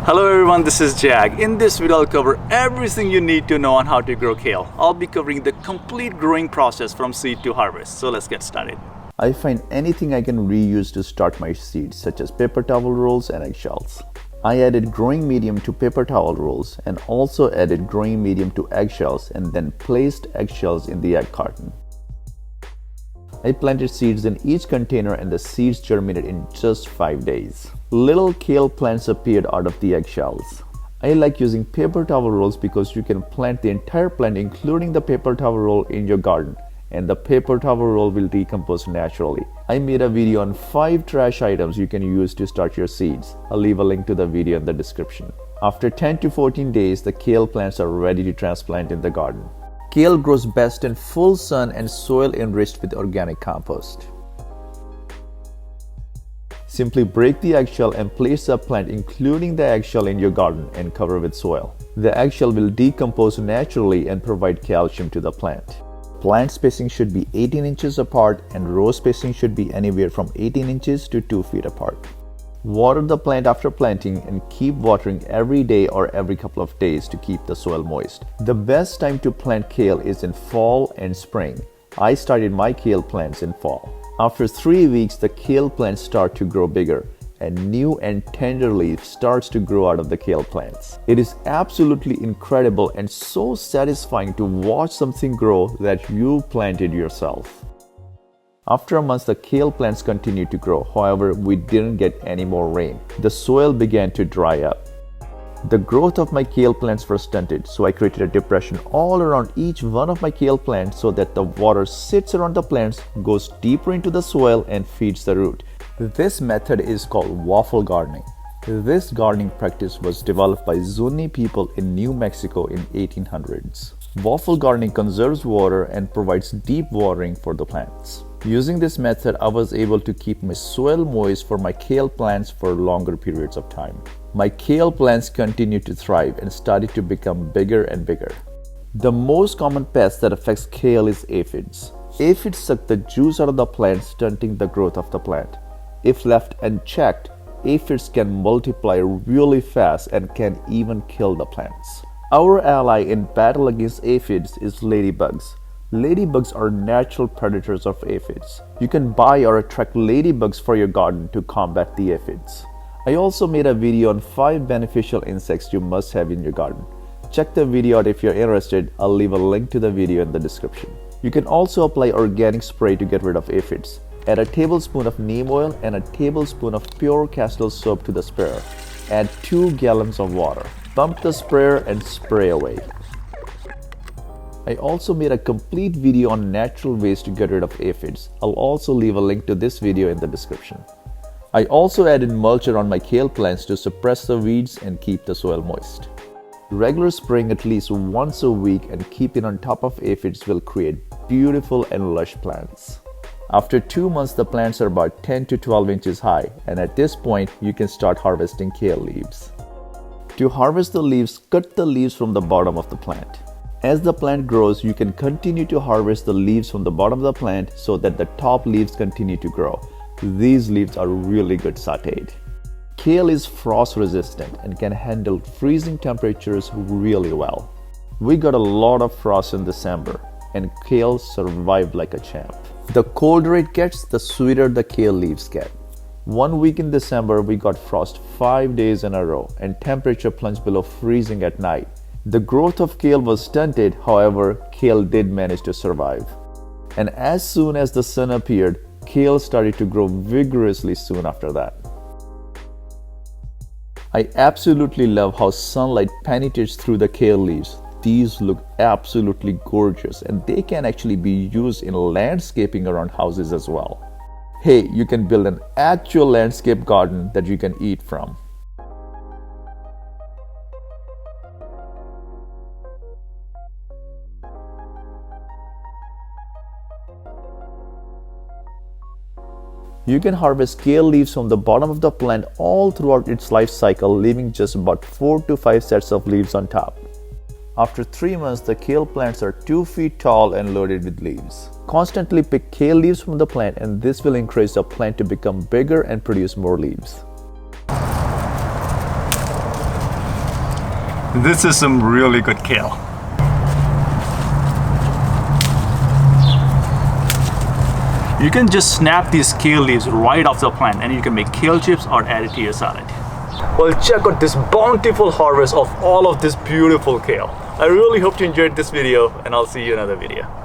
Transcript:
Hello everyone, this is Jag. In this video, I'll cover everything you need to know on how to grow kale. I'll be covering the complete growing process from seed to harvest. So let's get started. I find anything I can reuse to start my seeds, such as paper towel rolls and eggshells. I added growing medium to paper towel rolls and also added growing medium to eggshells and then placed eggshells in the egg carton. I planted seeds in each container and the seeds germinated in just 5 days. Little kale plants appeared out of the eggshells. I like using paper towel rolls because you can plant the entire plant including the paper towel roll in your garden and the paper towel roll will decompose naturally. I made a video on 5 trash items you can use to start your seeds. I'll leave a link to the video in the description. After 10 to 14 days, the kale plants are ready to transplant in the garden. Kale grows best in full sun and soil enriched with organic compost. Simply break the eggshell and place the plant including the eggshell in your garden and cover with soil. The eggshell will decompose naturally and provide calcium to the plant. Plant spacing should be 18 inches apart and row spacing should be anywhere from 18 inches to 2 feet apart. Water the plant after planting and keep watering every day or every couple of days to keep the soil moist. The best time to plant kale is in fall and spring. I started my kale plants in fall. After 3 weeks, the kale plants start to grow bigger and new and tender leaves starts to grow out of the kale plants. It is absolutely incredible and so satisfying to watch something grow that you planted yourself. After a month, the kale plants continued to grow. However, we didn't get any more rain. The soil began to dry up. The growth of my kale plants was stunted, so I created a depression all around each one of my kale plants so that the water sits around the plants, goes deeper into the soil and feeds the root. This method is called waffle gardening. This gardening practice was developed by Zuni people in New Mexico in 1800s. Waffle gardening conserves water and provides deep watering for the plants. Using this method, I was able to keep my soil moist for my kale plants for longer periods of time. My kale plants continued to thrive and started to become bigger and bigger. The most common pest that affects kale is aphids. Aphids suck the juice out of the plant, stunting the growth of the plant. If left unchecked, aphids can multiply really fast and can even kill the plants. Our ally in battle against aphids is ladybugs. Ladybugs are natural predators of aphids. You can buy or attract ladybugs for your garden to combat the aphids. I also made a video on 5 beneficial insects you must have in your garden. Check the video out if you're interested. I'll leave a link to the video in the description. You can also apply organic spray to get rid of aphids. Add a tablespoon of neem oil and a tablespoon of pure castor soap to the sprayer. Add 2 gallons of water. Pump the sprayer and spray away. I also made a complete video on natural ways to get rid of aphids. I'll also leave a link to this video in the description. I also added mulcher on my kale plants to suppress the weeds and keep the soil moist. Regular spraying at least once a week and keeping on top of aphids will create beautiful and lush plants. After 2 months, the plants are about 10 to 12 inches high, and at this point, you can start harvesting kale leaves. To harvest the leaves, cut the leaves from the bottom of the plant. As the plant grows, you can continue to harvest the leaves from the bottom of the plant so that the top leaves continue to grow. These leaves are really good sauteed. Kale is frost resistant and can handle freezing temperatures really well. We got a lot of frost in December and kale survived like a champ. The colder it gets, the sweeter the kale leaves get. 1 week in December, we got frost 5 days in a row and temperature plunged below freezing at night. The growth of kale was stunted, however, kale did manage to survive. And as soon as the sun appeared, kale started to grow vigorously soon after that. I absolutely love how sunlight penetrates through the kale leaves. These look absolutely gorgeous and they can actually be used in landscaping around houses as well. Hey, you can build an actual landscape garden that you can eat from. You can harvest kale leaves from the bottom of the plant all throughout its life cycle, leaving just about 4 to 5 sets of leaves on top. After 3 months, the kale plants are 2 feet tall and loaded with leaves. Constantly pick kale leaves from the plant and this will encourage the plant to become bigger and produce more leaves. This is some really good kale. You can just snap these kale leaves right off the plant and you can make kale chips or add it to your salad. Well, check out this bountiful harvest of all of this beautiful kale. I really hope you enjoyed this video, and I'll see you in another video.